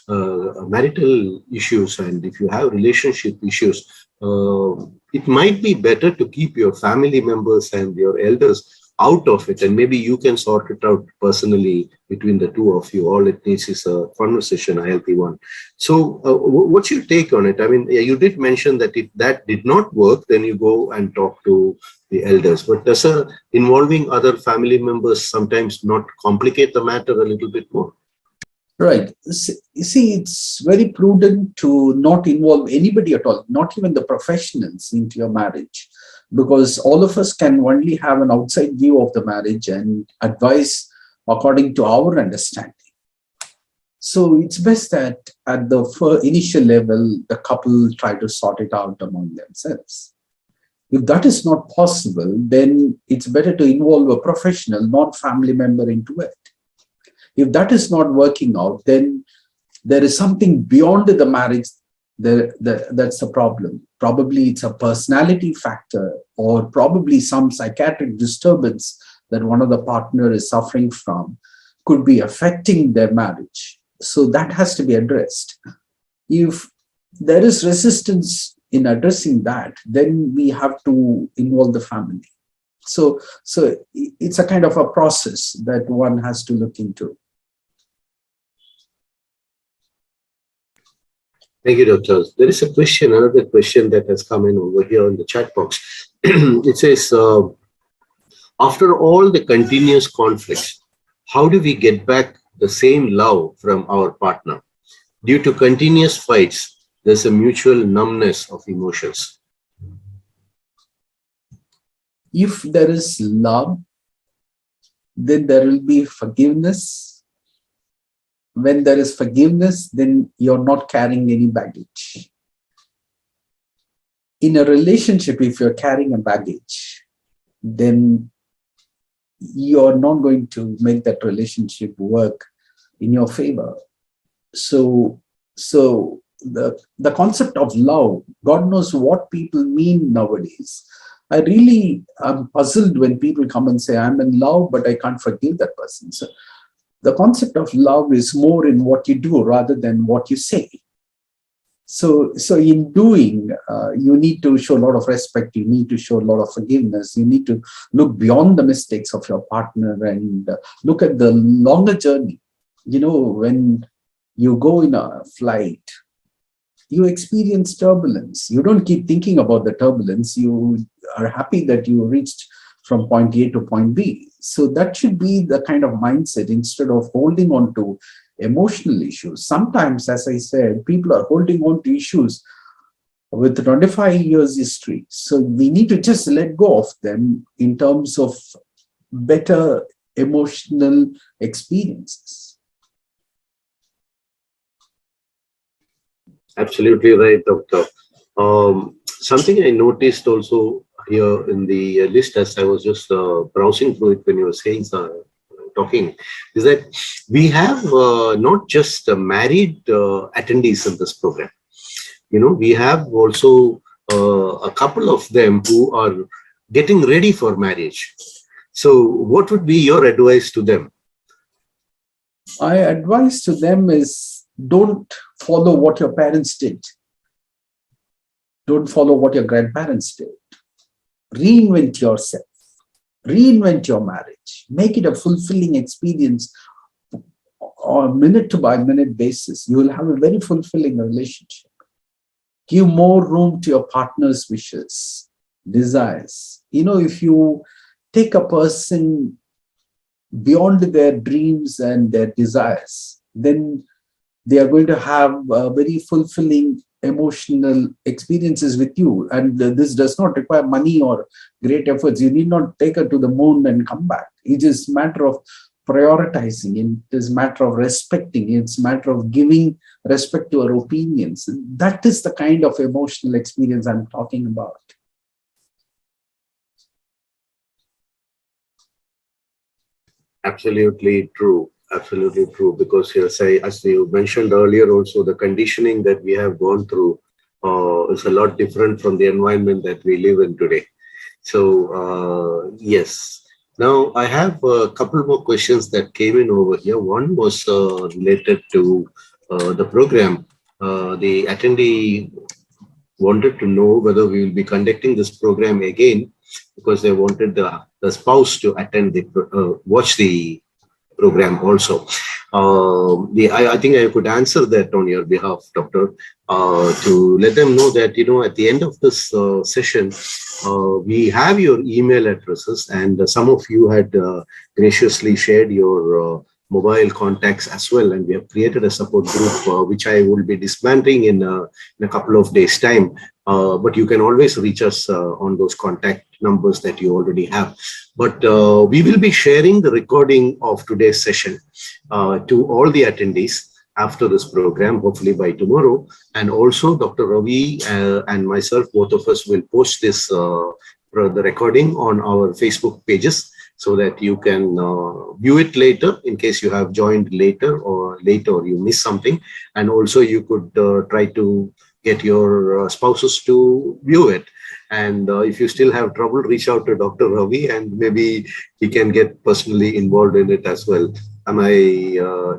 marital issues, and if you have relationship issues, it might be better to keep your family members and your elders out of it, and maybe you can sort it out personally between the two of you. All it needs is a conversation, a healthy one. So what's your take on it? I mean, you did mention that if that did not work, then you go and talk to the elders. But does involving other family members sometimes not complicate the matter a little bit more? Right. See, it's very prudent to not involve anybody at all, not even the professionals, into your marriage, because all of us can only have an outside view of the marriage and advise according to our understanding. So it's best that at the initial level, the couple try to sort it out among themselves. If that is not possible, then it's better to involve a professional, not family member into it. If that is not working out, then there is something beyond the marriage that's the problem. Probably it's a personality factor, or probably some psychiatric disturbance that one of the partner is suffering from could be affecting their marriage. So that has to be addressed. If there is resistance in addressing that, then we have to involve the family. So it's a kind of a process that one has to look into. Thank you, Doctor. There is a question, another question that has come in over here in the chat box. It says, after all the continuous conflicts, how do we get back the same love from our partner? Due to continuous fights, there's a mutual numbness of emotions. If there is love, then there will be forgiveness. When there is forgiveness, then you're not carrying any baggage. In a relationship, if you're carrying a baggage, then you're not going to make that relationship work in your favor. So the concept of love, God knows what people mean nowadays. I really am puzzled when people come and say, I'm in love, but I can't forgive that person. So the concept of love is more in what you do rather than what you say. So in doing, you need to show a lot of respect. You need to show a lot of forgiveness. You need to look beyond the mistakes of your partner and look at the longer journey. You know, when you go in a flight, you experience turbulence. You don't keep thinking about the turbulence. You are happy that you reached from point A to point B. So that should be the kind of mindset instead of holding on to emotional issues. Sometimes, as I said, people are holding on to issues with 25 years history. So we need to just let go of them in terms of better emotional experiences. Absolutely right, Doctor. Something I noticed also here in the list as I was just browsing through it when you were saying, talking, is that we have not just married attendees in this program. You know, we have also a couple of them who are getting ready for marriage. So what would be your advice to them? My advice to them is, don't follow what your parents did. Don't follow what your grandparents did. Reinvent yourself. Reinvent your marriage. Make it a fulfilling experience on a minute-by-minute basis. You will have a very fulfilling relationship. Give more room to your partner's wishes, desires. You know, if you take a person beyond their dreams and their desires, then they are going to have very fulfilling emotional experiences with you. And this does not require money or great efforts. You need not take her to the moon and come back. It is a matter of prioritizing. It is a matter of respecting. It's a matter of giving respect to her opinions. That is the kind of emotional experience I'm talking about. Absolutely true. Absolutely true. Because as you mentioned earlier, also the conditioning that we have gone through is a lot different from the environment that we live in today. So yes. Now I have a couple more questions that came in over here. One was related to the program. The attendee wanted to know whether we will be conducting this program again, because they wanted the spouse to attend watch the program also. I think I could answer that on your behalf, Doctor, to let them know that, you know, at the end of this session, we have your email addresses, and some of you had graciously shared your mobile contacts as well, and we have created a support group which I will be disbanding in a couple of days' time. But you can always reach us on those contact numbers that you already have. But we will be sharing the recording of today's session to all the attendees after this program, hopefully by tomorrow. And also Dr. Ravi and myself, both of us will post this the recording on our Facebook pages so that you can view it later in case you have joined later or you miss something. And also you could try to get your spouses to view it. And if you still have trouble, reach out to Dr. Ravi and maybe he can get personally involved in it as well. Am I,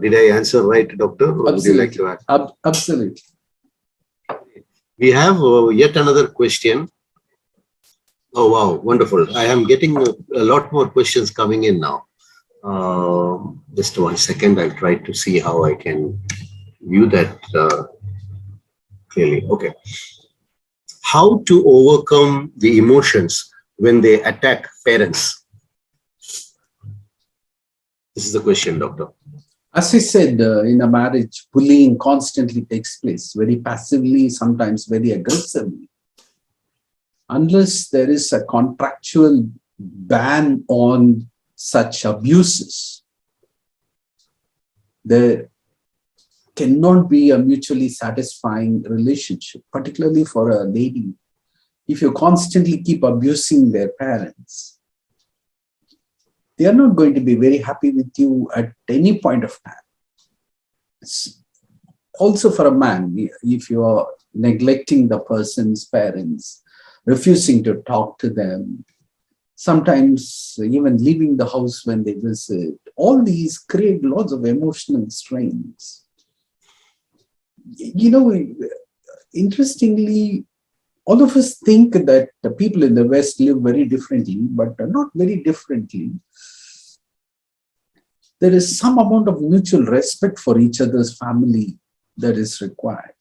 did I answer right, Doctor? Or would you like to add? Absolutely. We have yet another question. Oh, wow, wonderful. I am getting a lot more questions coming in now. Just 1 second, I'll try to see how I can view that clearly. Okay. How to overcome the emotions when they attack parents? This is the question, Doctor. As I said, in a marriage, bullying constantly takes place, very passively, sometimes very aggressively. Unless there is a contractual ban on such abuses, there cannot be a mutually satisfying relationship, particularly for a lady. If you constantly keep abusing their parents, they are not going to be very happy with you at any point of time. Also for a man, if you are neglecting the person's parents, refusing to talk to them, sometimes even leaving the house when they visit, all these create lots of emotional strains. You know, interestingly, all of us think that the people in the West live very differently, but not very differently. There is some amount of mutual respect for each other's family that is required.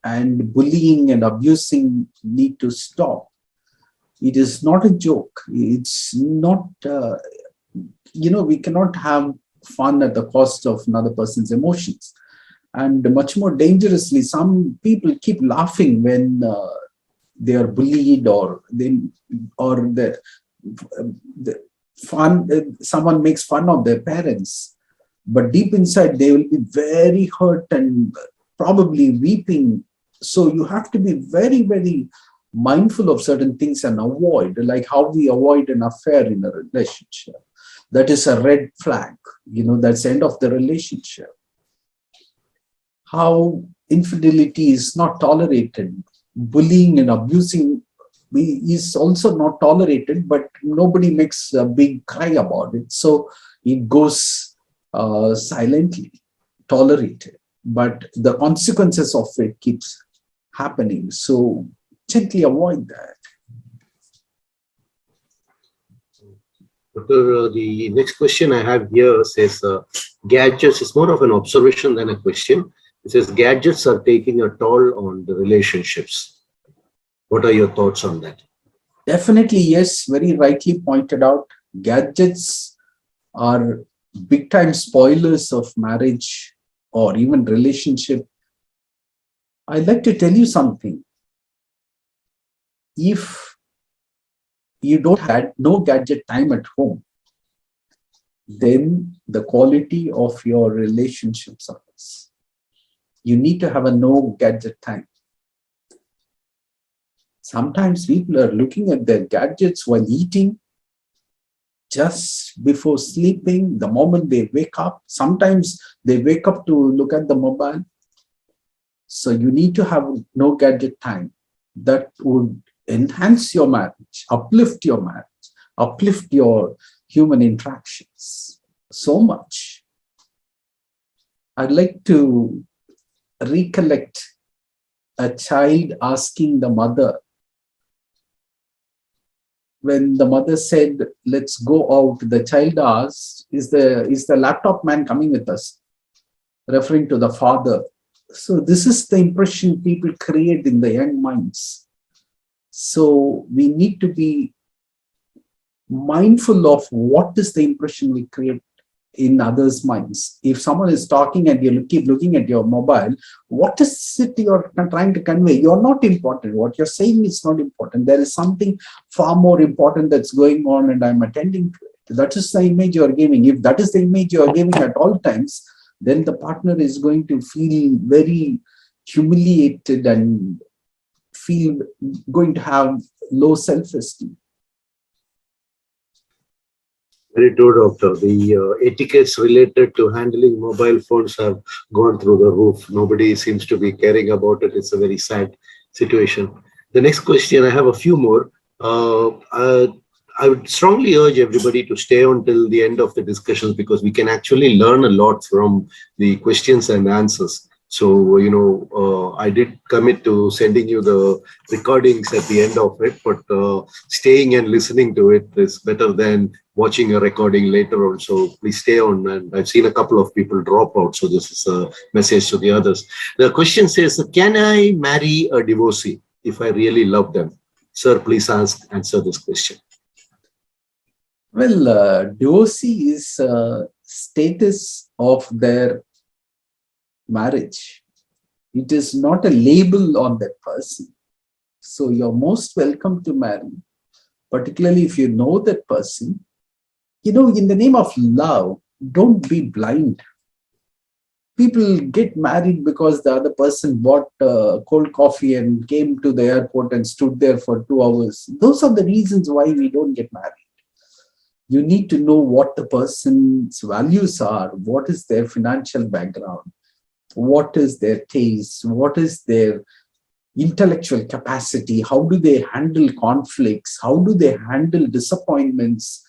And bullying and abusing need to stop. It is not a joke. It's not, we cannot have fun at the cost of another person's emotions. And much more dangerously, some people keep laughing when they are bullied someone makes fun of their parents. But deep inside, they will be very hurt and probably weeping. So you have to be very, very mindful of certain things and avoid, like how we avoid an affair in a relationship. That is a red flag. That's the end of the relationship. How infidelity is not tolerated. Bullying and abusing is also not tolerated, but nobody makes a big cry about it. So it goes silently tolerated, but the consequences of it keeps happening. So gently avoid that. Doctor, the next question I have here says, gadgets is more of an observation than a question. It says, gadgets are taking a toll on the relationships. What are your thoughts on that? Definitely, yes, very rightly pointed out. Gadgets are big time spoilers of marriage or even relationship. I'd like to tell you something. If you don't have no gadget time at home, then the quality of your relationship suffers. You need to have a no gadget time. Sometimes people are looking at their gadgets while eating, just before sleeping, the moment they wake up. Sometimes they wake up to look at the mobile. So you need to have no gadget time. That would enhance your marriage, uplift your marriage, uplift your human interactions so much. I'd like to recollect a child asking the mother, when the mother said, let's go out, the child asked, is the laptop man coming with us? Referring to the father. So this is the impression people create in the young minds. So we need to be mindful of what is the impression we create in others' minds. If someone is talking and you keep looking at your mobile, what is it you're trying to convey? You're not important. What you're saying is not important. There is something far more important that's going on, and I'm attending to it. That is the image you're giving. If that is the image you're giving at all times, then the partner is going to feel very humiliated and going to have low self-esteem. Very true, doctor. The etiquettes related to handling mobile phones have gone through the roof. Nobody seems to be caring about it. It's a very sad situation. The next question, I have a few more. I would strongly urge everybody to stay on till the end of the discussions, because we can actually learn a lot from the questions and answers. So, I did commit to sending you the recordings at the end of it, but staying and listening to it is better than watching a recording later on. So please stay on. And I've seen a couple of people drop out. So this is a message to the others. The question says, can I marry a divorcee if I really love them? Sir, please answer this question. Well, divorcee is status of their marriage. It is not a label on that person. So you're most welcome to marry, particularly if you know that person. In the name of love, don't be blind. People get married because the other person bought cold coffee and came to the airport and stood there for 2 hours. Those are the reasons why we don't get married. You need to know what the person's values are, what is their financial background, what is their taste, what is their intellectual capacity, how do they handle conflicts, how do they handle disappointments.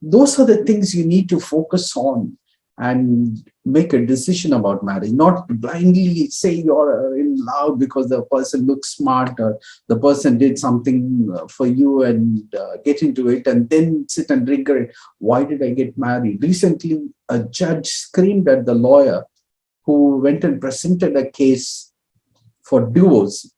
Those are the things you need to focus on and make a decision about marriage. Not blindly say you're in love because the person looks smart or the person did something for you and get into it and then sit and regret, why did I get married? Recently, a judge screamed at the lawyer who went and presented a case for divorce.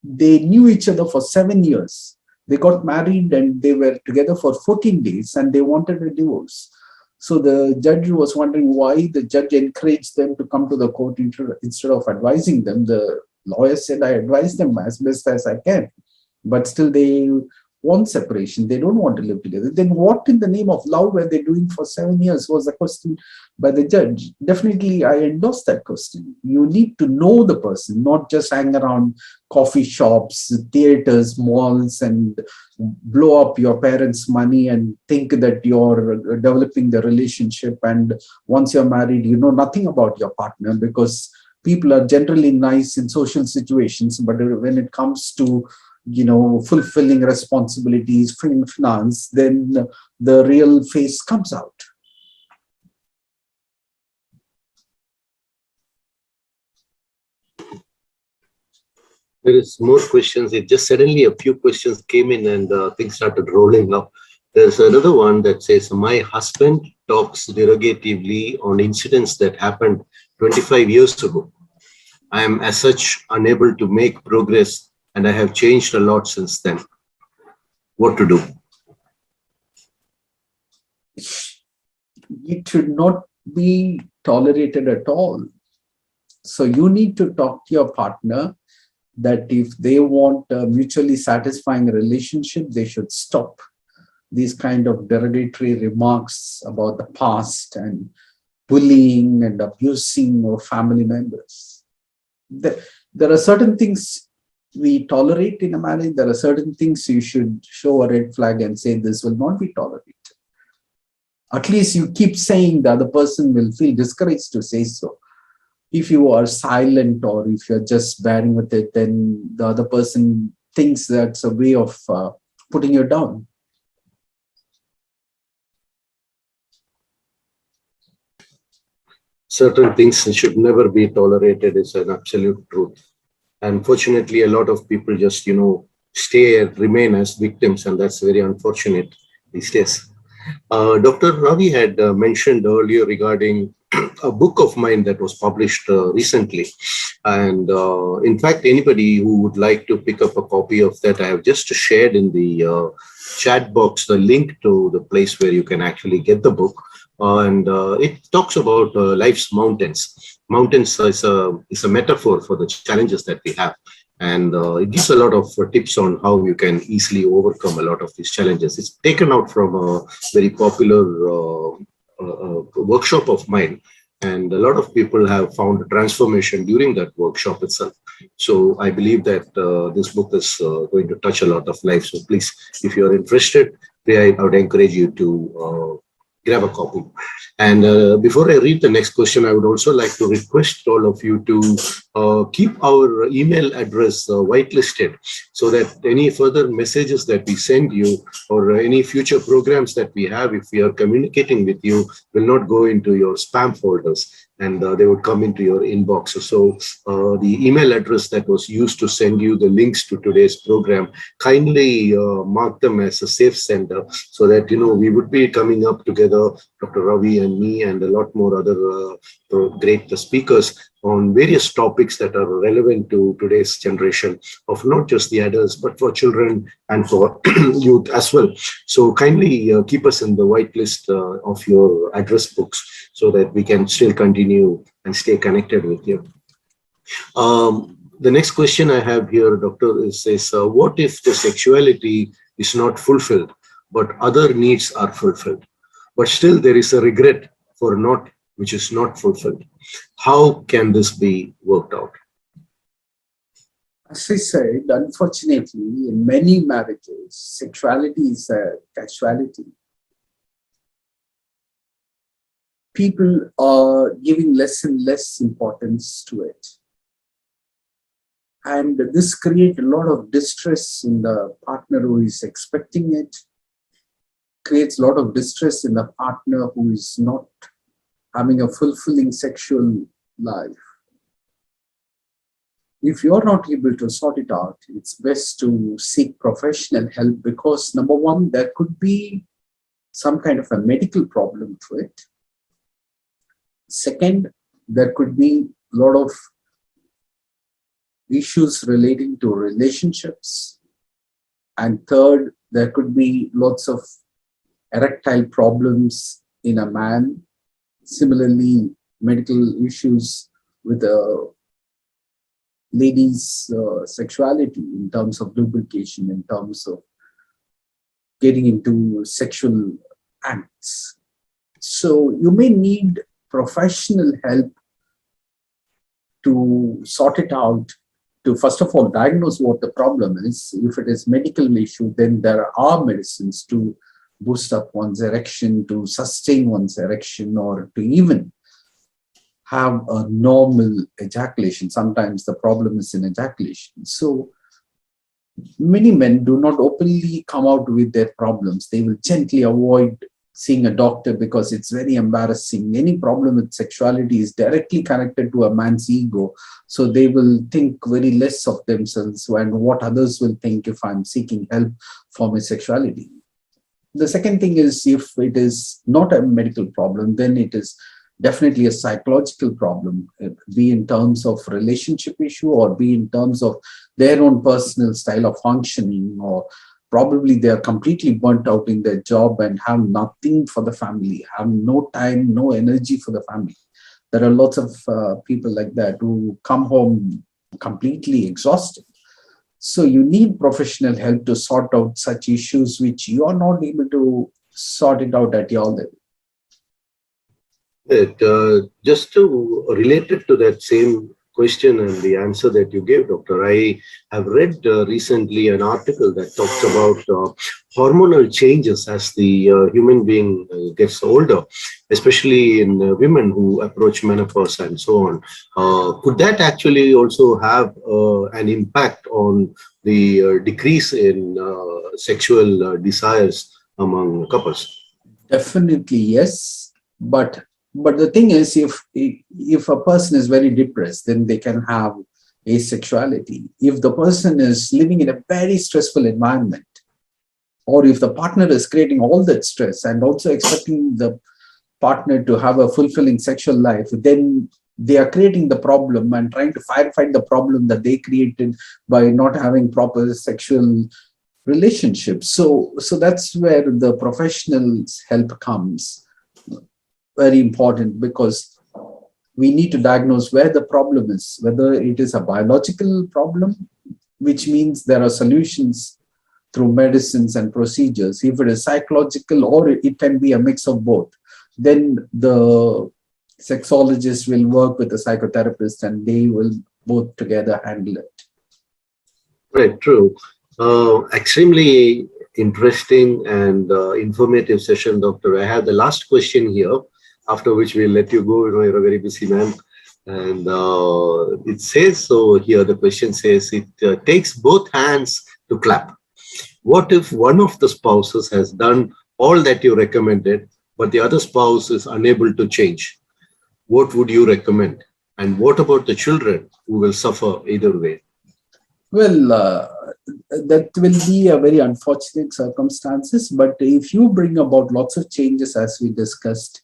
They knew each other for 7 years. They got married and they were together for 14 days and they wanted a divorce. So the judge was wondering why the judge encouraged them to come to the court instead of advising them. The lawyer said, I advise them as best as I can, but still they want separation. They don't want to live together. Then what in the name of love were they doing for 7 years was the question by the judge. Definitely, I endorse that question. You need to know the person, not just hang around coffee shops, theaters, malls, and blow up your parents' money and think that you're developing the relationship. And once you're married, you know nothing about your partner, because people are generally nice in social situations. But when it comes to fulfilling responsibilities, finance, then the real face comes out. There is more questions. It just suddenly a few questions came in and things started rolling up. There's another one that says, my husband talks derogatively on incidents that happened 25 years ago. I am as such unable to make progress and I have changed a lot since then. What to do? It should not be tolerated at all. So you need to talk to your partner that if they want a mutually satisfying relationship, they should stop these kind of derogatory remarks about the past and bullying and abusing of family members. There are certain things we tolerate in a marriage. There are certain things you should show a red flag and say this will not be tolerated. At least you keep saying the other person will feel discouraged to say so. If you are silent or if you're just bearing with it, then the other person thinks that's a way of putting you down. Certain things should never be tolerated is an absolute truth. Unfortunately, a lot of people just, stay and remain as victims, and that's very unfortunate these days. Dr. Ravi had mentioned earlier regarding a book of mine that was published recently. And in fact, anybody who would like to pick up a copy of that, I have just shared in the chat box the link to the place where you can actually get the book. and it talks about life's mountains. Mountains is a metaphor for the challenges that we have. And it gives a lot of tips on how you can easily overcome a lot of these challenges. It's taken out from a very popular workshop of mine. And a lot of people have found a transformation during that workshop itself. So I believe that this book is going to touch a lot of lives. So please, if you're interested, I would encourage you to grab a copy. And before I read the next question, I would also like to request all of you to keep our email address whitelisted, so that any further messages that we send you or any future programs that we have, if we are communicating with you, will not go into your spam folders, and they would come into your inbox. So the email address that was used to send you the links to today's program, kindly mark them as a safe sender, so that we would be coming up together, Dr. Ravi and me and a lot more other great speakers, on various topics that are relevant to today's generation of not just the adults, but for children and for youth as well. So kindly keep us in the whitelist of your address books, so that we can still continue and stay connected with you. The next question I have here, Doctor, says, what if the sexuality is not fulfilled, but other needs are fulfilled, but still there is a regret for which is not fulfilled? How can this be worked out? As I said, unfortunately, in many marriages, sexuality is a casualty. People are giving less and less importance to it. And this creates a lot of distress in the partner who is expecting it, creates a lot of distress in the partner who is not having a fulfilling sexual life. If you're not able to sort it out, it's best to seek professional help, because number one, there could be some kind of a medical problem to it. Second, there could be a lot of issues relating to relationships. And third, there could be lots of erectile problems in a man. Similarly, medical issues with the lady's sexuality in terms of lubrication, in terms of getting into sexual acts. So you may need professional help to sort it out, to first of all diagnose what the problem is. If it is medical issue, then there are medicines to boost up one's erection, to sustain one's erection, or to even have a normal ejaculation. Sometimes the problem is in ejaculation. So many men do not openly come out with their problems. They will gently avoid seeing a doctor because it's very embarrassing. Any problem with sexuality is directly connected to a man's ego. So they will think very less of themselves and what others will think if I'm seeking help for my sexuality. The second thing is, if it is not a medical problem, then it is definitely a psychological problem, be in terms of relationship issue or be in terms of their own personal style of functioning, or probably they are completely burnt out in their job and have nothing for the family, have no time, no energy for the family. There are lots of people like that who come home completely exhausted. So you need professional help to sort out such issues which you are not able to sort it out at your level. Just to relate it to that same question and the answer that you gave, Doctor, I have read recently an article that talks about hormonal changes as the human being gets older, especially in women who approach menopause and so on. Could that actually also have an impact on the decrease in sexual desires among couples? Definitely, yes. But the thing is, if a person is very depressed, then they can have asexuality. If the person is living in a very stressful environment, or if the partner is creating all that stress and also expecting the partner to have a fulfilling sexual life, then they are creating the problem and trying to firefight the problem that they created by not having proper sexual relationships. So that's where the professional's help comes. very important, because we need to diagnose where the problem is, whether it is a biological problem, which means there are solutions through medicines and procedures. If it is psychological, or it can be a mix of both, then the sexologist will work with the psychotherapist and they will both together handle it. Right, true. Extremely interesting and informative session, Doctor. I have the last question here, after which we'll let you go. You're a very busy man. And it says so here, the question says, it takes both hands to clap. What if one of the spouses has done all that you recommended, but the other spouse is unable to change? What would you recommend? And what about the children who will suffer either way? Well, that will be a very unfortunate circumstances, but if you bring about lots of changes as we discussed,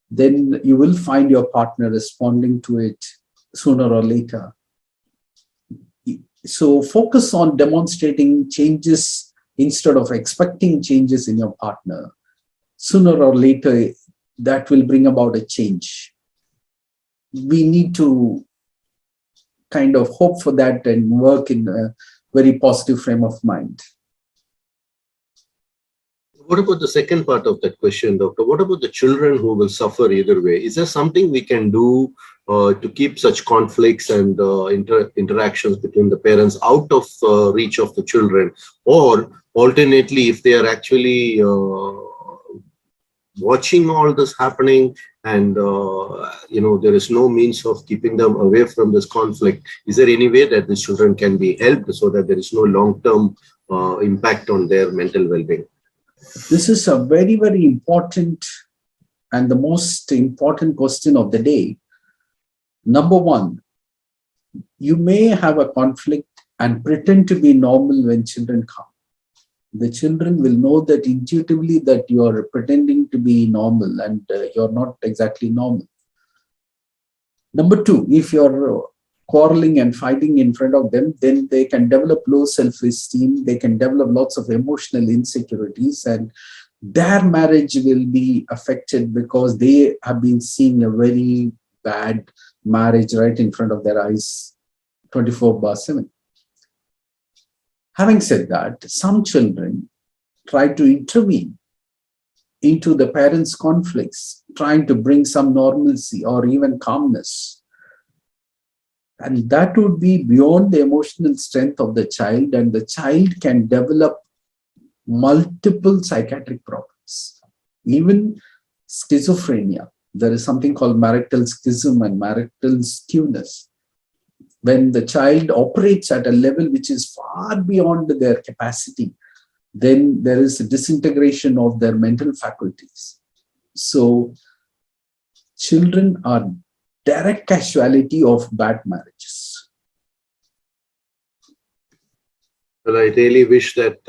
then you will find your partner responding to it sooner or later. So focus on demonstrating changes instead of expecting changes in your partner. Sooner or later, that will bring about a change. We need to kind of hope for that and work in a very positive frame of mind. What about the second part of that question, Doctor? What about the children who will suffer either way? Is there something we can do to keep such conflicts and interactions between the parents out of reach of the children? Or alternately, if they are actually watching all this happening and there is no means of keeping them away from this conflict, is there any way that the children can be helped so that there is no long-term impact on their mental well-being? This is a very, very important and the most important question of the day. Number one, you may have a conflict and pretend to be normal when children come. The children will know that intuitively that you are pretending to be normal and you're not exactly normal. Number two, if you're quarreling and fighting in front of them, then they can develop low self-esteem, they can develop lots of emotional insecurities, and their marriage will be affected because they have been seeing a very bad marriage right in front of their eyes 24/7. Having said that, some children try to intervene into the parents' conflicts, trying to bring some normalcy or even calmness. And that would be beyond the emotional strength of the child, and the child can develop multiple psychiatric problems, even schizophrenia. There is something called marital schism and marital skewness. When the child operates at a level which is far beyond their capacity, then there is a disintegration of their mental faculties. So children are direct casualty of bad marriages. Well, I really wish that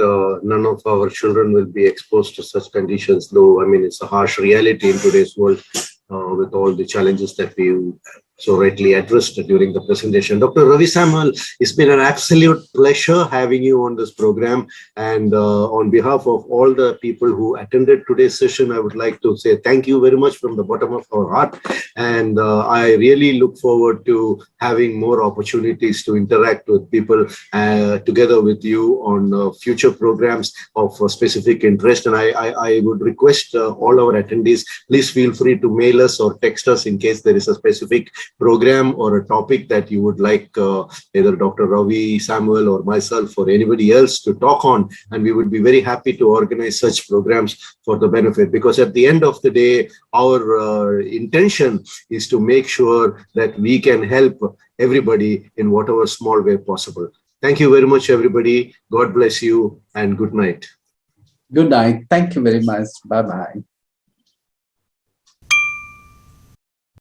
none of our children will be exposed to such conditions, though, I mean, it's a harsh reality in today's world with all the challenges that we so rightly addressed during the presentation. Dr. Ravi Samuel, it's been an absolute pleasure having you on this program. And on behalf of all the people who attended today's session, I would like to say thank you very much from the bottom of our heart. And I really look forward to having more opportunities to interact with people together with you on future programs of specific interest. And I would request all our attendees, please feel free to mail us or text us in case there is a specific program or a topic that you would like either Dr. Ravi Samuel or myself or anybody else to talk on, and we would be very happy to organize such programs for the benefit, because at the end of the day, our intention is to make sure that we can help everybody in whatever small way possible. Thank you very much, everybody. God bless you and good night. Good night. Thank you very much. Bye-bye.